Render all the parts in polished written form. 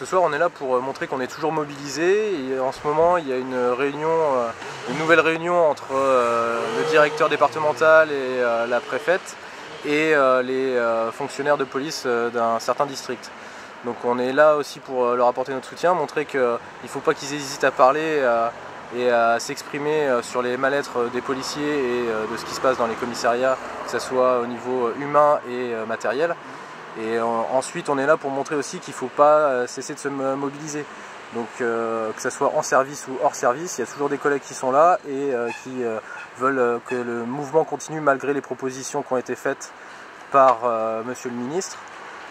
Ce soir, on est là pour montrer qu'on est toujours mobilisé. Et en ce moment, il y a une nouvelle réunion entre le directeur départemental et la préfète et les fonctionnaires de police d'un certain district. Donc on est là aussi pour leur apporter notre soutien, montrer qu'il ne faut pas qu'ils hésitent à parler et à s'exprimer sur les mal-être des policiers et de ce qui se passe dans les commissariats, que ce soit au niveau humain et matériel. Et ensuite on est là pour montrer aussi qu'il ne faut pas cesser de se mobiliser. Donc que ce soit en service ou hors service, il y a toujours des collègues qui sont là et qui veulent que le mouvement continue malgré les propositions qui ont été faites par Monsieur le ministre.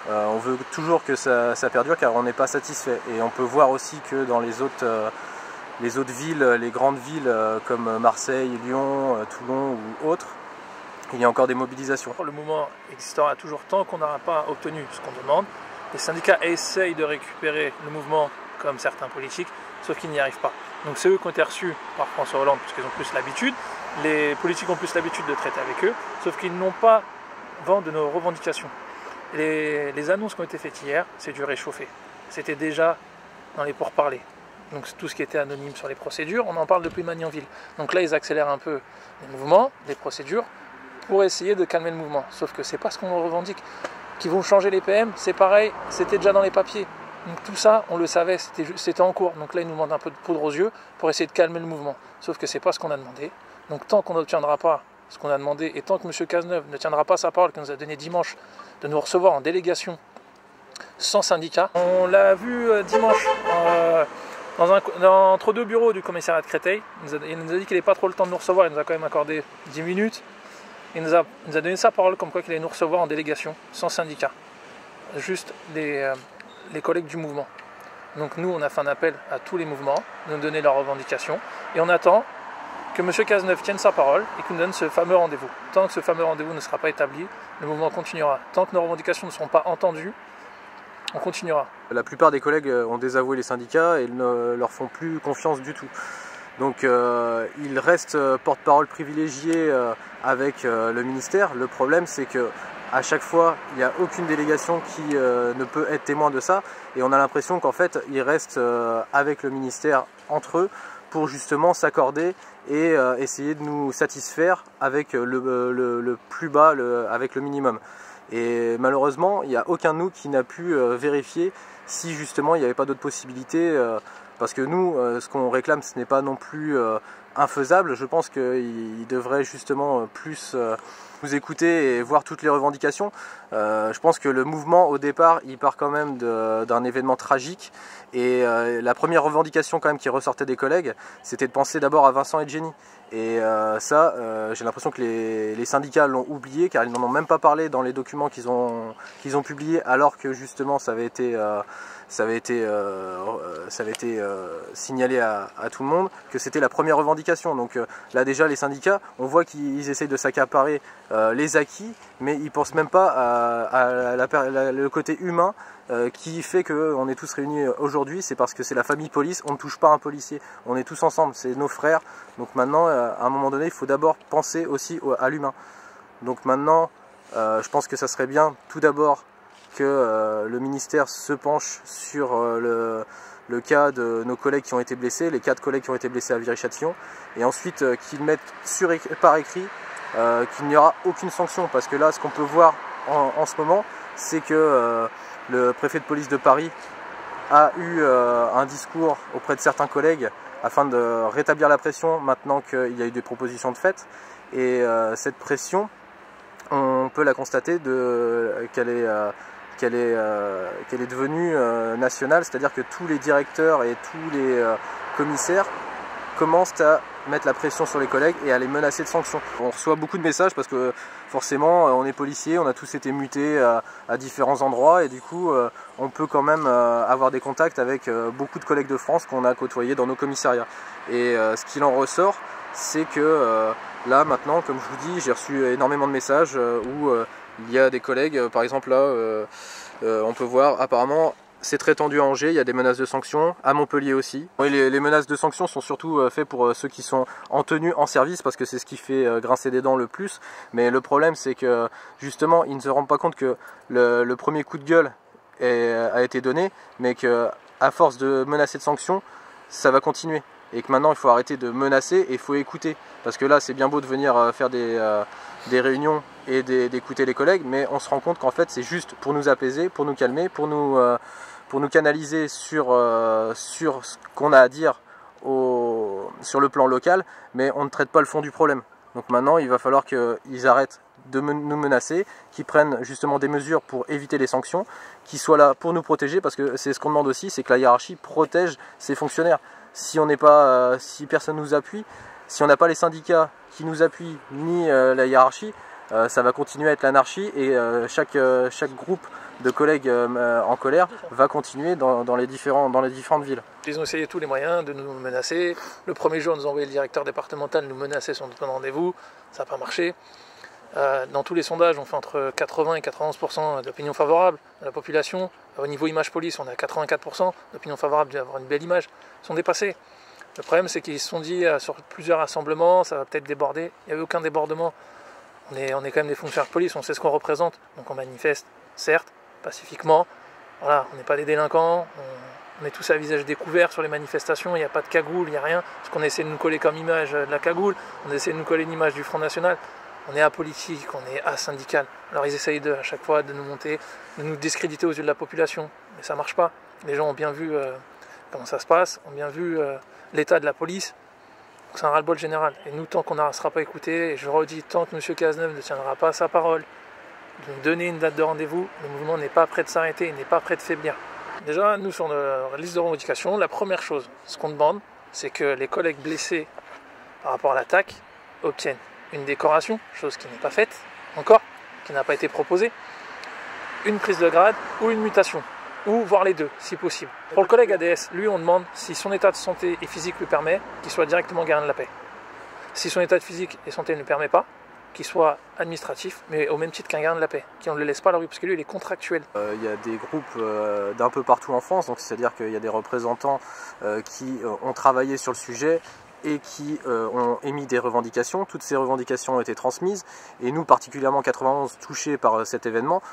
On veut toujours que ça perdure car on n'est pas satisfait. Et on peut voir aussi que dans les autres villes, les grandes villes comme Marseille, Lyon, Toulon ou autres, il y a encore des mobilisations. Le mouvement existera toujours tant qu'on n'aura pas obtenu ce qu'on demande. Les syndicats essayent de récupérer le mouvement comme certains politiques, sauf qu'ils n'y arrivent pas. Donc c'est eux qui ont été reçus par François Hollande, parce qu'ils ont plus l'habitude. Les politiques ont plus l'habitude de traiter avec eux, sauf qu'ils n'ont pas vent de nos revendications. Les annonces qui ont été faites hier, c'est du réchauffé. C'était déjà dans les pourparlers. Donc tout ce qui était anonyme sur les procédures, on en parle depuis Magnanville. Donc là, ils accélèrent un peu les mouvements, les procédures, pour essayer de calmer le mouvement. Sauf que c'est pas ce qu'on revendique. Qu'ils vont changer les PM, c'est pareil, c'était déjà dans les papiers. Donc tout ça, on le savait, c'était en cours. Donc là, ils nous demandent un peu de poudre aux yeux pour essayer de calmer le mouvement. Sauf que c'est pas ce qu'on a demandé. Donc tant qu'on n'obtiendra pas ce qu'on a demandé, et tant que M. Cazeneuve ne tiendra pas sa parole qu'il nous a donné dimanche de nous recevoir en délégation sans syndicat. On l'a vu dimanche entre deux bureaux du commissariat de Créteil. Il nous a dit qu'il n'avait pas trop le temps de nous recevoir, il nous a quand même accordé 10 minutes. Il nous a donné sa parole comme quoi qu'il allait nous recevoir en délégation, sans syndicat. Juste les collègues du mouvement. Donc nous, on a fait un appel à tous les mouvements de nous donner leurs revendications. Et on attend que M. Cazeneuve tienne sa parole et qu'il nous donne ce fameux rendez-vous. Tant que ce fameux rendez-vous ne sera pas établi, le mouvement continuera. Tant que nos revendications ne seront pas entendues, on continuera. La plupart des collègues ont désavoué les syndicats et ne leur font plus confiance du tout. Donc ils restent porte-parole privilégié avec le ministère. Le problème, c'est que à chaque fois, il n'y a aucune délégation qui ne peut être témoin de ça. Et on a l'impression qu'en fait, ils restent avec le ministère entre eux pour justement s'accorder et essayer de nous satisfaire avec le plus bas, avec le minimum. Et malheureusement, il n'y a aucun de nous qui n'a pu vérifier si justement il n'y avait pas d'autres possibilités. Parce que nous, ce qu'on réclame, ce n'est pas non plus infaisable. Je pense qu'il devrait justement plus nous écouter et voir toutes les revendications. Je pense que le mouvement, au départ, il part quand même d'un événement tragique. Et la première revendication quand même qui ressortait des collègues, c'était de penser d'abord à Vincent et Jenny. Et ça, j'ai l'impression que les syndicats l'ont oublié, car ils n'en ont même pas parlé dans les documents qu'ils ont publiés, alors que justement ça avait été signalé à tout le monde que c'était la première revendication. Donc là déjà les syndicats, on voit qu'ils essayent de s'accaparer les acquis, mais ils ne pensent même pas à le côté humain qui fait qu'on est tous réunis aujourd'hui. C'est parce que c'est la famille police, on ne touche pas un policier, on est tous ensemble, c'est nos frères. Donc maintenant, à un moment donné, il faut d'abord penser aussi à l'humain. Donc maintenant, je pense que ça serait bien tout d'abord que le ministère se penche sur le cas de nos collègues qui ont été blessés, les 4 collègues qui ont été blessés à Viry-Châtillon, et ensuite qu'ils mettent par écrit qu'il n'y aura aucune sanction, parce que là, ce qu'on peut voir en ce moment, c'est que le préfet de police de Paris a eu un discours auprès de certains collègues afin de rétablir la pression maintenant qu'il y a eu des propositions de fait. Et cette pression, on peut la constater qu'elle est devenue nationale, c'est-à-dire que tous les directeurs et tous les commissaires commencent à mettre la pression sur les collègues et à les menacer de sanctions. On reçoit beaucoup de messages parce que forcément on est policier, on a tous été mutés à différents endroits et du coup on peut quand même avoir des contacts avec beaucoup de collègues de France qu'on a côtoyés dans nos commissariats. Et ce qu'il en ressort, c'est que là maintenant, comme je vous dis, j'ai reçu énormément de messages où il y a des collègues, par exemple là, on peut voir apparemment c'est très tendu à Angers, il y a des menaces de sanctions, à Montpellier aussi. Oui, les menaces de sanctions sont surtout faites pour ceux qui sont en tenue en service, parce que c'est ce qui fait grincer des dents le plus. Mais le problème, c'est que justement, ils ne se rendent pas compte que le premier coup de gueule a été donné, mais que à force de menacer de sanctions, ça va continuer. Et que maintenant il faut arrêter de menacer et il faut écouter. Parce que là c'est bien beau de venir faire des réunions et d'écouter les collègues, mais on se rend compte qu'en fait c'est juste pour nous apaiser, pour nous calmer, pour nous canaliser sur ce qu'on a à dire sur le plan local, mais on ne traite pas le fond du problème. Donc maintenant il va falloir qu'ils arrêtent de nous menacer, qu'ils prennent justement des mesures pour éviter les sanctions, qu'ils soient là pour nous protéger, parce que c'est ce qu'on demande aussi, c'est que la hiérarchie protège ses fonctionnaires. Si on n'est pas, si personne nous appuie, si on n'a pas les syndicats qui nous appuient, ni la hiérarchie, ça va continuer à être l'anarchie et chaque groupe de collègues en colère va continuer dans les différentes villes. Ils ont essayé tous les moyens de nous menacer. Le premier jour, nous ont envoyé le directeur départemental nous menacer sur notre rendez-vous. Ça n'a pas marché. Dans tous les sondages, on fait entre 80 et 91% d'opinion favorable de la population. Au niveau image police, on est à 84% d'opinion favorable d'avoir une belle image. Ils sont dépassés. Le problème, c'est qu'ils se sont dit sur plusieurs rassemblements, ça va peut-être déborder. Il n'y a eu aucun débordement. On est quand même des fonctionnaires de police, on sait ce qu'on représente. Donc on manifeste, certes, pacifiquement. Voilà, on n'est pas des délinquants. On est tous à visage découvert sur les manifestations. Il n'y a pas de cagoule, il n'y a rien. Parce qu'on essaie de nous coller comme image de la cagoule. On essaie de nous coller une image du Front National. On est apolitique, on est asyndical. Alors ils essayent à chaque fois de nous monter, de nous discréditer aux yeux de la population. Mais ça ne marche pas. Les gens ont bien vu comment ça se passe, ont bien vu l'état de la police. C'est un ras-le-bol général. Et nous, tant qu'on ne sera pas écouté, et je redis, tant que M. Cazeneuve ne tiendra pas sa parole, de nous donner une date de rendez-vous, le mouvement n'est pas prêt de s'arrêter, il n'est pas prêt de faiblir. Déjà, nous, sur notre liste de revendications, la première chose, ce qu'on demande, c'est que les collègues blessés par rapport à l'attaque obtiennent une décoration, chose qui n'est pas faite encore, qui n'a pas été proposée, une prise de grade ou une mutation, ou voire les deux, si possible. Pour le collègue ADS, lui, on demande, si son état de santé et physique le permet, qu'il soit directement gardien de la paix. Si son état de physique et santé ne le permet pas, qu'il soit administratif, mais au même titre qu'un gardien de la paix, qu'on ne le laisse pas à la rue, parce que lui, il est contractuel. Il y a des groupes d'un peu partout en France, donc c'est-à-dire qu'il y a des représentants qui ont travaillé sur le sujet et qui ont émis des revendications. Toutes ces revendications ont été transmises, et nous, particulièrement 91, touchés par cet événement,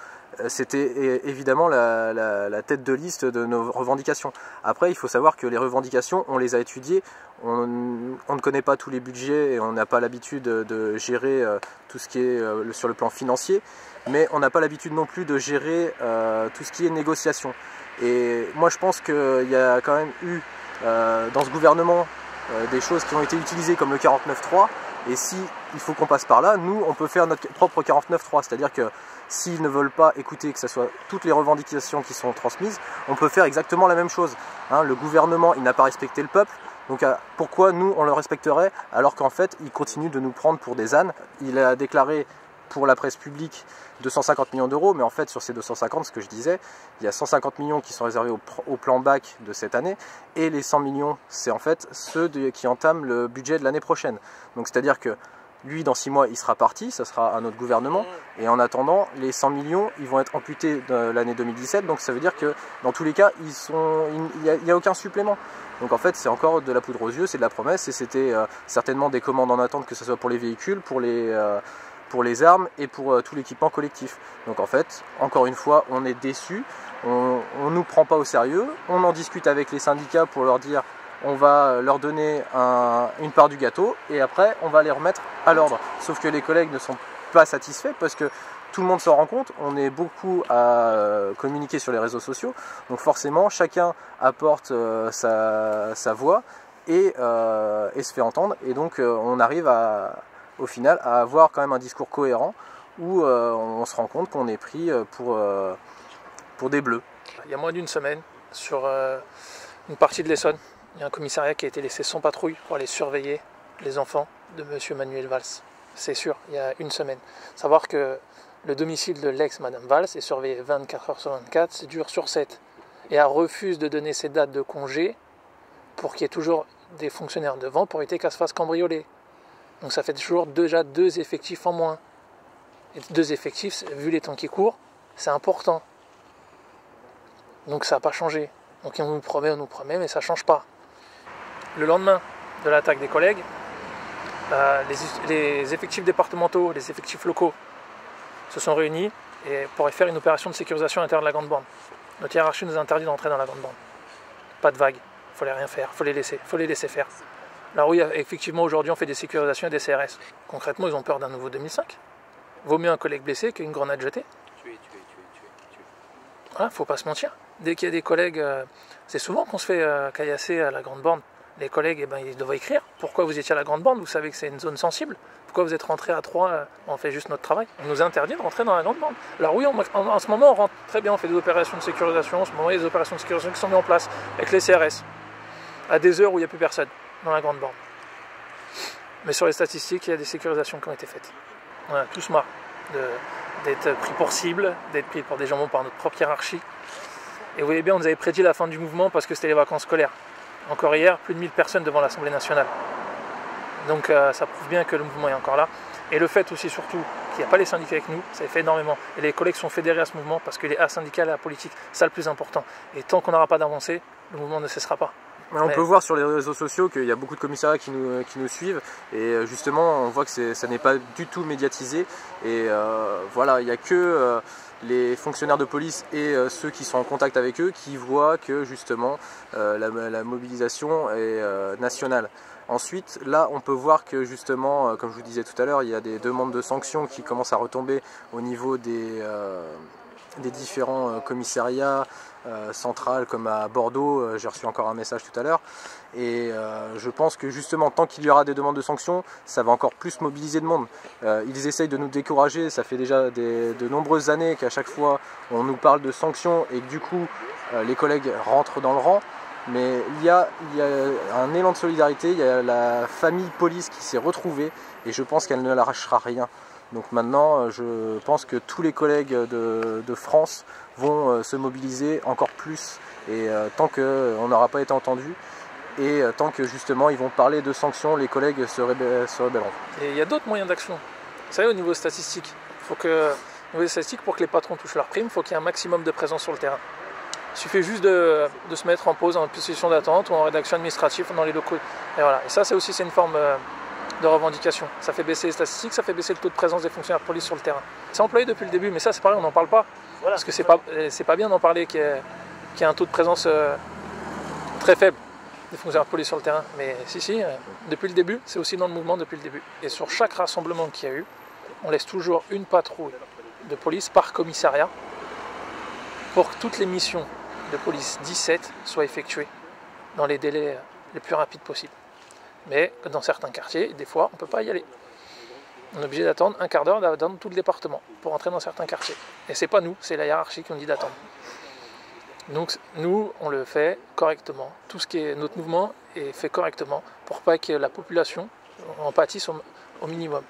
c'était évidemment la tête de liste de nos revendications. Après, il faut savoir que les revendications, on les a étudiées, on ne connaît pas tous les budgets et on n'a pas l'habitude de gérer tout ce qui est sur le plan financier, mais on n'a pas l'habitude non plus de gérer tout ce qui est négociation. Et moi, je pense qu'il y a quand même eu dans ce gouvernement des choses qui ont été utilisées comme le 49.3, et si il faut qu'on passe par là, nous, on peut faire notre propre 49.3, c'est-à-dire que s'ils ne veulent pas écouter que ce soit toutes les revendications qui sont transmises, on peut faire exactement la même chose. Hein, le gouvernement, il n'a pas respecté le peuple, donc pourquoi nous, on le respecterait alors qu'en fait, il continue de nous prendre pour des ânes. Il a déclaré pour la presse publique 250 millions d'euros, mais en fait sur ces 250, ce que je disais, il y a 150 millions qui sont réservés au plan BAC de cette année, et les 100 millions, c'est en fait ceux qui entament le budget de l'année prochaine. Donc c'est-à-dire que lui, dans 6 mois, il sera parti, ça sera un autre gouvernement, et en attendant, les 100 millions, ils vont être amputés de l'année 2017, donc ça veut dire que dans tous les cas, il n'y a aucun supplément. Donc en fait, c'est encore de la poudre aux yeux, c'est de la promesse, et c'était certainement des commandes en attente, que ce soit pour les véhicules, pour les armes et pour tout l'équipement collectif. Donc en fait, encore une fois, on est déçus, on ne nous prend pas au sérieux, on en discute avec les syndicats pour leur dire on va leur donner une part du gâteau et après on va les remettre à l'ordre. Sauf que les collègues ne sont pas satisfaits parce que tout le monde s'en rend compte, on est beaucoup à communiquer sur les réseaux sociaux, donc forcément chacun apporte sa voix et se fait entendre, et donc on arrive au final à avoir quand même un discours cohérent où on se rend compte qu'on est pris pour des bleus. Il y a moins d'une semaine, sur une partie de l'Essonne, il y a un commissariat qui a été laissé sans patrouille pour aller surveiller les enfants de M. Manuel Valls. C'est sûr, il y a une semaine. Savoir que le domicile de l'ex-Madame Valls est surveillé 24 heures sur 24, 7 jours sur 7. Et elle refuse de donner ses dates de congé pour qu'il y ait toujours des fonctionnaires devant pour éviter qu'elle se fasse cambrioler. Donc ça fait toujours déjà 2 effectifs en moins. Et 2 effectifs, vu les temps qui courent, c'est important. Donc ça n'a pas changé. Donc on nous promet, mais ça ne change pas. Le lendemain de l'attaque des collègues, les effectifs départementaux, les effectifs locaux se sont réunis pour faire une opération de sécurisation à l'intérieur de la grande borne. Notre hiérarchie nous a interdit d'entrer dans la grande borne. pas de vagues, il faut les rien faire, il faut les laisser faire. Alors oui, effectivement, aujourd'hui, on fait des sécurisations et des CRS. Concrètement, ils ont peur d'un nouveau 2005. Vaut mieux un collègue blessé qu'une grenade jetée. Voilà, faut pas se mentir. Dès qu'il y a des collègues, c'est souvent qu'on se fait caillasser à la grande borne. Les collègues, eh ben, ils doivent écrire. Pourquoi vous étiez à la grande borne? Vous savez que c'est une zone sensible. Pourquoi vous êtes rentré à 3? On fait juste notre travail. On nous a interdit de rentrer dans la grande borne. Alors oui, en ce moment, on rentre très bien. On fait des opérations de sécurisation. En ce moment, il y a des opérations de sécurisation qui sont mises en place avec les CRS. À des heures où il n'y a plus personne dans la grande borne. Mais sur les statistiques, il y a des sécurisations qui ont été faites. On a tous marre d'être pris pour cible, d'être pris pour des jambons par notre propre hiérarchie. Et vous voyez bien, on nous avait prédit la fin du mouvement parce que c'était les vacances scolaires. Encore hier, plus de 1000 personnes devant l'Assemblée nationale. Donc ça prouve bien que le mouvement est encore là. Et le fait aussi surtout qu'il n'y a pas les syndicats avec nous, ça fait énormément. Et les collègues sont fédérés à ce mouvement parce que les syndicats et la politique, c'est le plus important. Et tant qu'on n'aura pas d'avancée, le mouvement ne cessera pas. On peut voir sur les réseaux sociaux qu'il y a beaucoup de commissariats qui nous suivent et justement on voit que ça n'est pas du tout médiatisé et voilà, il n'y a que les fonctionnaires de police et ceux qui sont en contact avec eux qui voient que justement la mobilisation est nationale. Ensuite, là, on peut voir que justement, comme je vous disais tout à l'heure, il y a des demandes de sanctions qui commencent à retomber au niveau des différents commissariats centrales comme à Bordeaux. J'ai reçu encore un message tout à l'heure. Et je pense que justement, tant qu'il y aura des demandes de sanctions, ça va encore plus mobiliser de monde. Ils essayent de nous décourager. Ça fait déjà de nombreuses années qu'à chaque fois, on nous parle de sanctions et que du coup, les collègues rentrent dans le rang. Mais il y a un élan de solidarité, il y a la famille police qui s'est retrouvée et je pense qu'elle ne lâchera rien. Donc maintenant, je pense que tous les collègues de France vont se mobiliser encore plus et tant qu'on n'aura pas été entendu et tant que justement ils vont parler de sanctions, les collègues se rebelleront. Et il y a d'autres moyens d'action. Vous savez, au niveau statistique, pour que les patrons touchent leurs primes, il faut qu'il y ait un maximum de présence sur le terrain. Il suffit juste de se mettre en pause en position d'attente ou en rédaction administrative ou dans les locaux. Et voilà. Et ça, c'est une forme de revendication. Ça fait baisser les statistiques, ça fait baisser le taux de présence des fonctionnaires de police sur le terrain. C'est employé depuis le début, mais ça, c'est pareil, on n'en parle pas. Voilà. Parce que c'est pas bien d'en parler qu'il y a un taux de présence très faible des fonctionnaires de police sur le terrain. Mais si, depuis le début, c'est aussi dans le mouvement depuis le début. Et sur chaque rassemblement qu'il y a eu, on laisse toujours une patrouille de police par commissariat pour que toutes les missions de police 17 soient effectuées dans les délais les plus rapides possibles. Mais dans certains quartiers, des fois, on ne peut pas y aller. On est obligé d'attendre un quart d'heure dans tout le département pour entrer dans certains quartiers. Et c'est pas nous, c'est la hiérarchie qui nous dit d'attendre. Donc nous, on le fait correctement. Tout ce qui est notre mouvement est fait correctement pour pas que la population en pâtisse au minimum.